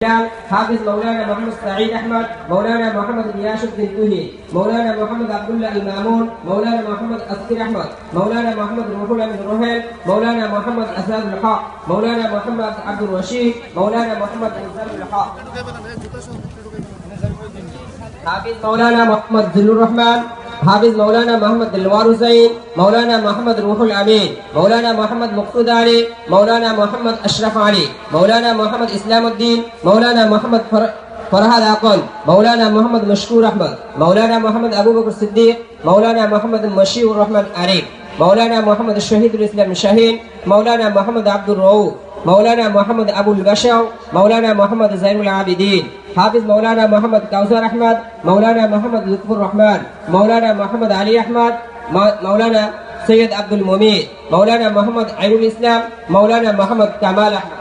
حافظ مولانا محمد سعيد احمد، مولانا محمد الياس الدنتوهي، مولانا محمد عبد الله المامون، مولانا محمد اسكر احمد، مولانا محمد روح الامين الروهيل، مولانا محمد اساد الحق، مولانا محمد عبد الرشيد، مولانا محمد انزال الحق. حافظ مولانا محمد ذل الرحمن، حافظ مولانا محمد دلوار حسين، مولانا محمد روح الامين، مولانا محمد مقصود علي، مولانا محمد اشرف علي، مولانا محمد اسلام الدين، مولانا محمد فرهاد عقل، مولانا محمد مشكور احمد، مولانا محمد ابو بكر الصديق، مولانا محمد المشير الرحمن عريف، مولانا محمد الشهيد الاسلام شاهين، مولانا محمد عبد الرؤوف، مولانا محمد ابو البشر، مولانا محمد زين العابدين. حافظ مولانا محمد كوثر احمد، مولانا محمد لطف الرحمن، مولانا محمد علي احمد، مولانا سيد عبد المميت، مولانا محمد عين الاسلام، مولانا محمد كمال احمد،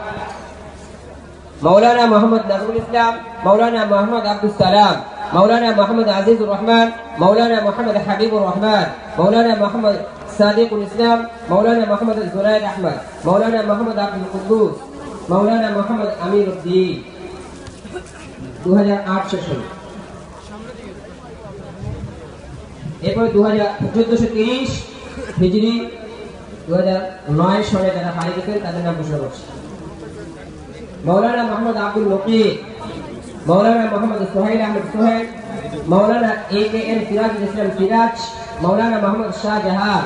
مولانا محمد نظر الاسلام، مولانا محمد عبد السلام، مولانا محمد عزيز الرحمن، مولانا محمد حبيب الرحمن، مولانا محمد صادق الاسلام، مولانا محمد الزنيد احمد، مولانا محمد عبد القدوس، مولانا محمد امير الدين. 2008 session. এরপর 1430 হিজরি 2009 সালে যারা পাড়ি দিতেন তাদের নাম ঘোষণা করছি। মৌলানা মোহাম্মদ আব্দুল লতিফ, মৌলানা মোহাম্মদ সোহেল আহমদ সোহেল, মৌলানা AKN সিরাজুল ইসলাম সিরাজ, মৌলানা মোহাম্মদ শাহজাহান,